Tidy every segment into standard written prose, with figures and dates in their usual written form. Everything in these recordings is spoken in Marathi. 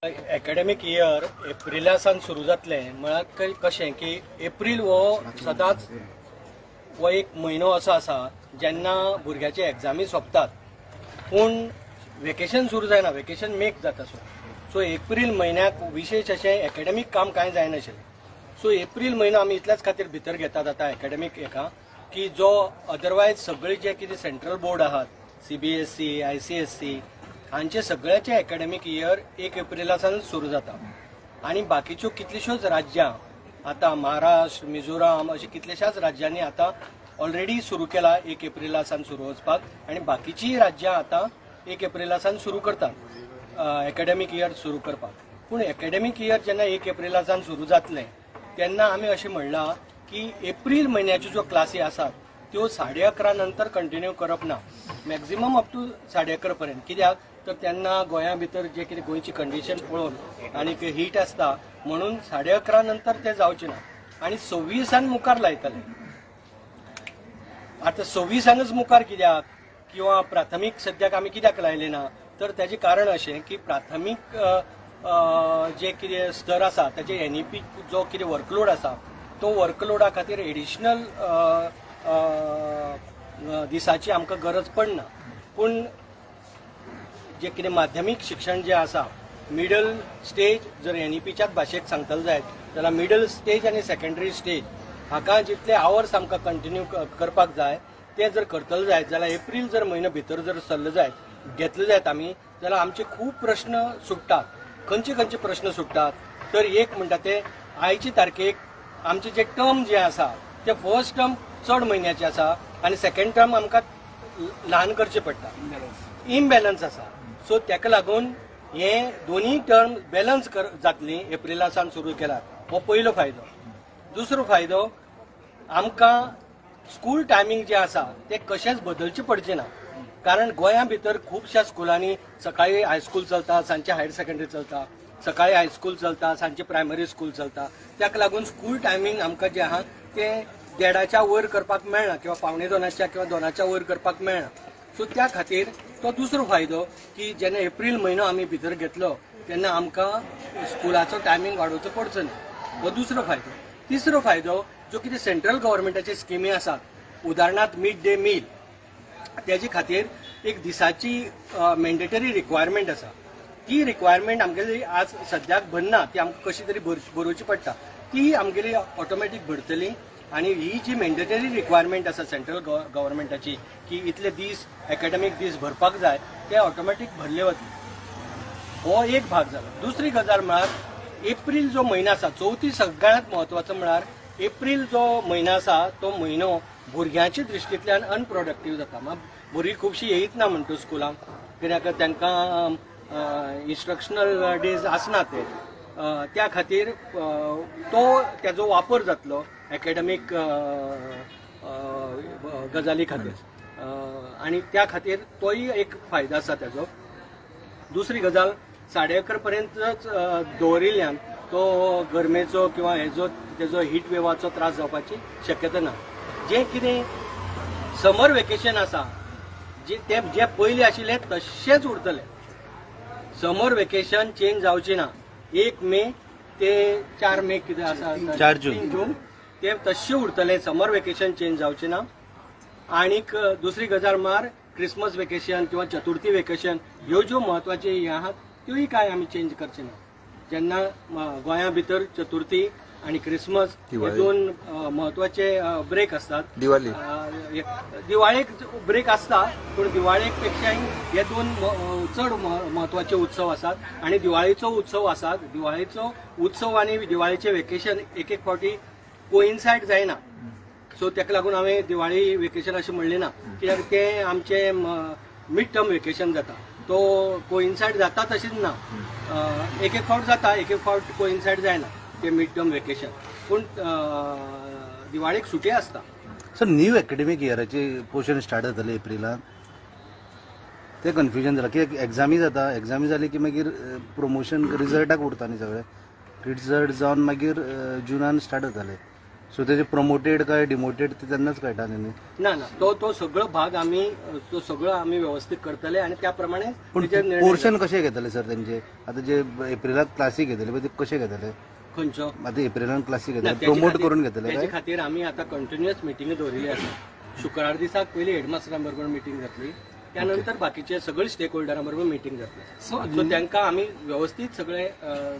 एकेडमिक इयर एप्रिलासान सुरू जातले म्हळ्यार कशें की एप्रील हो सदांच हो एक म्हयनो असो आसा जेन्ना भुरग्याचे एग्जामी सोंपतात पूण वेकेशन सुरू जायना, वेकेशन मेक जाता सो एप्रील म्हयन्याक विशेष अशें एकेडमिक काम कांय जायनाशिल्लें. सो एप्रील म्हयनो आमी इतल्याच खातीर भितर घेतात आतां एकेडमिक हेका की जो अदरवायज सगळे जे कितें सेंट्रल बोर्ड आहात CBSE ICSE हांचे सगळ्याचे एकेडमिक इयर 1 एप्रिलासान सुरू जाता आणि बाकीच्यो कितल्योश्योच राज्यां आतां महाराष्ट्र मिझोराम अशें कितल्याशाच राज्यांनी आतां ऑलरेडी सुरू केला 1 एप्रिलासान सुरू वचपाक आणि बाकीचीं राज्यां आतां 1 एप्रिलासान सुरू करतात एकेडमिक इयर सुरू करपाक. पूण एकेडमिक इयर जेन्ना 1 एप्रिलासान सुरू जातलें तेन्ना आमी अशें म्हणलां की एप्रील म्हयन्याच्यो ज्यो क्लासी आसात त्यो 11:30 नंतर कंटिन्यू करप ना, मॅक्झिमम अप टू 11:30 पर्यंत. कित्याक तर तेन्ना गोंया भितर जे कितें गोंयची कंडिशन पळोवन आनी हीट आसता म्हणून 11:30 नंतर ते जावचे ना आणि 26 मुखार लायतले. आतां 26 मुखार कित्याक किंवा प्राथमीक सद्याक आमी कित्याक लायले ना तर तेजें कारण अशें की प्राथमीक जे कितें स्तर आसा ताचे NEP जो कितें वर्कलोड आसा तो वर्कलोडा खातीर एडिशनल दिसाची आमकां गरज पडना. पूण जे कितें माध्यमीक शिक्षण जे आसा मिडल स्टेज जर NEPच्याच भाशेक सांगतले जायत जाल्यार मिडल स्टेज आनी सेकंडरी स्टेज हाका जितले आवर्स आमकां कंटिन्यू करपाक जाय ते जर करतले जायत जाल्यार एप्रील जर म्हयनो भितर जर सरले जायत घेतले जायत आमी जाल्यार आमचे खूब प्रश्न सुट्टात. खंयचे प्रश्न सुट्टात तर एक म्हणटा ते आयचे तारखेक आमचे जे टर्म जे आसा ते फर्स्ट टर्म चड म्हयन्याचे आसा आनी सेकंड टर्म आमकां ल्हान करचे पडटा, इम्बॅलन्स आसा. सो तेका लागून हे दोन्ही टर्म बॅलन्स जातली एप्रिलासान सुरू केला हो पयलो फायदो. दुसरो फायदो आमकां स्कूल टायमींग जे आसा ते कशेंच बदलचे पडचे ना, कारण गोंया भितर खुबश्या स्कुलांनी सकाळी हायस्कूल चलता, सांजचे हायर सेकंडरी चलता, सकाळी हायस्कूल चलता, सांजचे प्रायमरी स्कूल चलता. त्याक लागून स्कूल टायमींग आमकां जे आहा ते 1:30च्या वयर करपाक मेळना किंवा 1:45 किंवा 2च्या वयर करपाक मेळना. सो त्या खातीर तो दुसरो फायदो की जेन्ना एप्रील म्हयनो आमी भितर घेतलो तेन्ना आमकां स्कुलाचो टायमींग वाडोवचो पडचो ना, हो दुसरो फायदो. तिसरो फायदो जो कितें सेंट्रल गव्हर्मेंटाचे स्किमी आसात उदाहरणार्थ मिड डे मील तेजे खातीर एक दिसाची मॅन्डेटरी रिक्वायरमेंट आसा. ती रिक्वायरमेंट आमगेली आज सद्याक भरना, ती आमकां कशी तरी भरवची पडटा, ती आमगेली ऑटोमॅटीक भरतली. आणि ही जी मॅन्डेटरी रिक्वायरमेंट आसा सेंट्रल गव्हर्मेंटाची की इतले दीस एकेडमिक दीस भरपाक जाय ते ऑटोमॅटीक भरले वतले. हो एक भाग जालो. दुसरी गजाल म्हळ्यार एप्रील जो म्हयनो आसा चवथी सगळ्यांत म्हत्वाचो म्हळ्यार एप्रील जो म्हयनो आसा तो म्हयनो भुरग्यांच्या दृश्टींतल्यान अनप्रोडक्टीव जाता. भुरगीं खुबशीं येयत ना म्हणटा स्कुलांक कित्याक तांकां इन्स्ट्रक्शनल डेज आसना ते, त्या खातीर तो तेजो वापर जातलो एकेडमिक गजाली खातीर आणि त्या खातीर तोय एक फायदो आसा तेजो. दुसरी गजाल 11:30 पर्यंतच दवरिल्ल्यान तो गरमेचो किंवा हेजो तेजो हीट वेवाचो त्रास जावपाची शक्यता ना. जे कितें समर वेकेशन आसा जे पयलीं आशिल्ले तशेंच उरतले. समर वेकेशन चेंज जावचे ना. 1 मे ते 4 मे कितें आसा 4 जून ते तशें उरतले. समर वेकेशन चेंज जावचें ना. आनीक दुसरी गजाल म्हळ्यार क्रिसमस वेकेशन किंवा चतुर्थी वेकेशन ह्यो ज्यो म्हत्वाच्यो हे आहात त्योय काय आमी चेंज करचे ना. जेन्ना गोंया भितर चतुर्थी आणि क्रिसमस हे दोन महत्वाचे ब्रेक असतात. दिवाळेक ब्रेक असता पण दिवाळेक पेक्षाय हे दोन चड महत्वाचे उत्सव असतात आणि दिवाळीचो उत्सव आसा. दिवाळीचो उत्सव आणि दिवाळीचे वेकेशन एक फावटी कोइन्सायड जायना. सो तेका लागून हांवें दिवाळी वेकेशन अशें म्हणलें ना कित्याक ते आमचे मिड टर्म वेकेशन जाता. तो कोइन्सायड जाता तशीच ना. एक फावट जाता, एक फावट कोइन्सायड जायना ते मिड टर्म वेकेशन. पूण दिवाळेक सुटी आसता. सर न्यू एकेडमिक इयराची पोर्शन स्टार्ट जातले एप्रिलान ते कन्फ्युजन जालां कित्याक एग्जामी जाता. एग्जामी जाली की मागीर प्रमोशन रिजल्टाक उरता न्ही सगळे. रिजल्ट जावन मागीर जुनान स्टार्ट जातले. सो तेजे प्रमोटेड काय डिमोटेड ते तेन्नाच कळटा न्ही. ना ना तो सगळो भाग आम्ही तो सगळं आम्ही व्यवस्थित करतले आणि त्याप्रमाणे पूण तेजेर निर्णय पोर्शन कशे घेतले सर तेंचे आता जे एप्रिलाक क्लासीक घेतले पळय ते कशे घेतले खंयचो आता एप्रिलान क्लासीक ना, घेतले त्याचे प्रमोट खातीर- करून घेतले त्याचे काय खातीर आम्ही आता कंटिन्युअस मिटिंग दवरिल्ली आसा. शुक्रार दिसाक पयली हेडमास्टरां मिटिंग जातली, त्यानंतर बाकीचे सगळे स्टेक होल्डरां बरोबर मिटिंग जातली. सो तांकां आमी व्यवस्थीत सगळे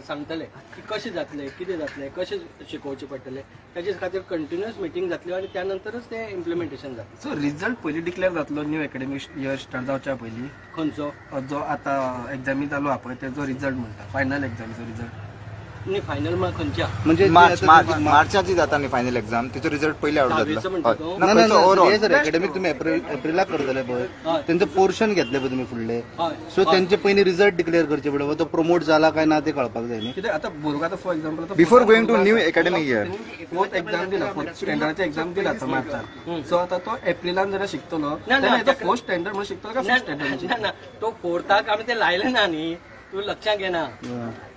सांगतले की कशें जातले, कितें जातलें, कशें शिकोवचें पडटलें, ताचे खातीर कंटिन्युअस मिटिंग जातली आणि त्यानंतरच ते इम्प्लिमेंटेशन जातलें. सो रिझल्ट पयलीं डिक्लेअर जातलो न्यू अकॅडमिक इयर स्टार्ट जावच्या पयलीं खंयचो जो आता एक्झामी चालू आहा पळय तेजो रिझल्ट म्हणटा फायनल एक्झामीचो रिझल्ट न्ही फायनल म्हळ्यार खंयच्या म्हणजे मार्चात जी जाता न्ही फायनल एक्झाम तिचो रिझल्ट पयलीं आवट धावेचो जातलो. म्हणटा तो? ना, खंयचो overall? हे सर एकेडमिक तुम्ही एप्रिलाक करतले पळय हय. तेंचे पोर्शन घेतले पळय तुम्ही फुडले हय. सो त्यांचे पयलीं रिझल्ट डिक्लेअर करचे पडले तो प्रमोट जाला काय ना ते कळपाक जाय न्ही. कित्याक आतां भुरगो आतां for example before going to new academic year fourth exam दिला फोर्थ स्टँडर्डाची एक्झाम दिला आता मार्चात. सो आता तो एप्रिलान जर शिकतलो ना, तेन्ना त्या- फोर्थ स्टँडर्ड म्हणून शिकतलो का फिफ्थ स्टँडर्ड ना ना तो फोर्थाक आमी ते लायले ना न्ही, तूं लक्षात घेना.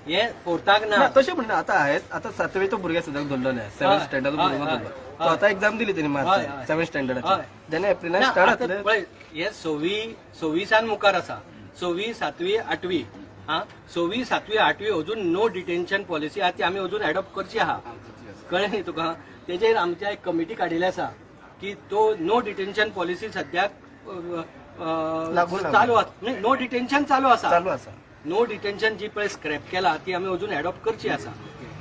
हे फोर्थाक ना. तशें म्हणना आतां आहेत आतां 7वे तो भुरग्या सुद्दां धरलेले 7th स्टँडर्ड भुरगो धरलो तो आतां एक्झाम दिली तेणी मार्चात 7th स्टँडर्डाची जेन्ना एप्रिलान ना, स्टार्ट आता जातले पळय हे 26 मुखार आसा. 26, 7वी, 8वी 26, 7वी, 8वी अजून नो डिटेन्शन पॉलिसी आहा ती आमी अजून एडॉप्ट करची आहा. कळ्ळें न्ही तुका. तेजेर आमच्या एक कमिटी काडिल्ली आसा की तो नो डिटेन्शन पॉलिसी सद्याक चालू आसा. नो डिटेन्शन चालू आसा. नो डिटेन्शन जी पळय स्क्रॅप केला ती आमी अजून एडॉप्ट करची आसा.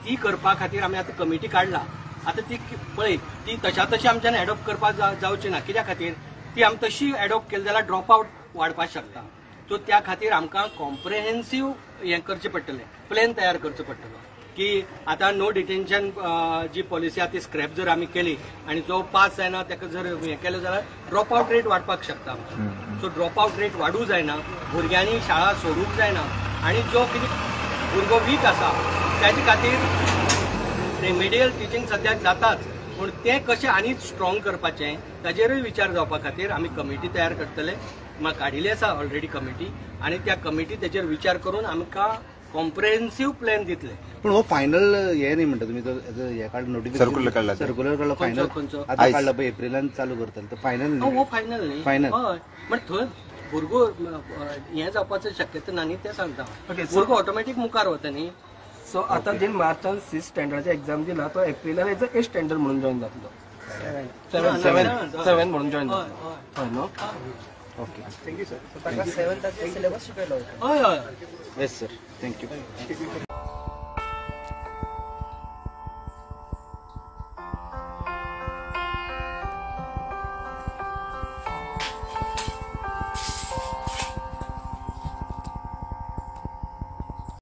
ती करपा खातीर आमी आतां कमिटी काडला. आतां ती पळय ती तशा तशी आमच्यान एडॉप्ट करपाक जावची ना. कित्या खातीर ती आमी तशी एडॉप्ट केली जाल्यार ड्रॉप आउट वाडपाक शकता. सो त्या खातीर आमकां कॉम्प्रिहेन्सीव हें करचें पडटलें, प्लॅन तयार करचो पडटलो की आतां नो डिटेन्शन जी पॉलिसी आहा ती स्क्रॅप जर आमी केली आणि जो पास जायना ताका जर हें केलें जाल्यार ड्रॉप आउट रेट वाडपाक शकता. सो ड्रॉप आउट रेट वाडूं जायना, भुरग्यांनी शाळा सोडूंक जायना आणि जो कितें भुरगो वीक आसा त्याचे खातीर रेमेडियल टिचींग सद्याक जाताच, पूण तें कशें आनी स्ट्रॉंग करपाचें ताजेरूय विचार जावपा खातीर आमी कमिटी तयार करतले. म्हाका काडिल्ली आसा ऑलरेडी कमिटी आणि त्या कमिटी तेजेर विचार करून आमकां कॉम्प्रिहेन्सीव प्लॅन दितले. पण हो फायनल हे नाही म्हणता तुम्ही तो हे काढ नोटिफिकेशन सर्क्युलर काढला सर्क्युलर फायनल खंयचो? आता काढला पळय एप्रिलान चालू करतले तर फायनल हो फायनल न्ही. Final. हय पण थंय भुरगो हें जावपाचो शक्यता ना न्ही तें सांगता. Okay, so- भुरगो ऑटोमॅटीक मुखार वता न्ही. सो आता जे मार्चान 6th स्टँडर्डाची एक्झाम दिला तो एप्रिलान एज 8th स्टँडर्ड म्हणून जॉईन जातलो. 7 म्हणून जॉईन जातलो. हय न्हू. ओके हय हय येस सर थँक्यू.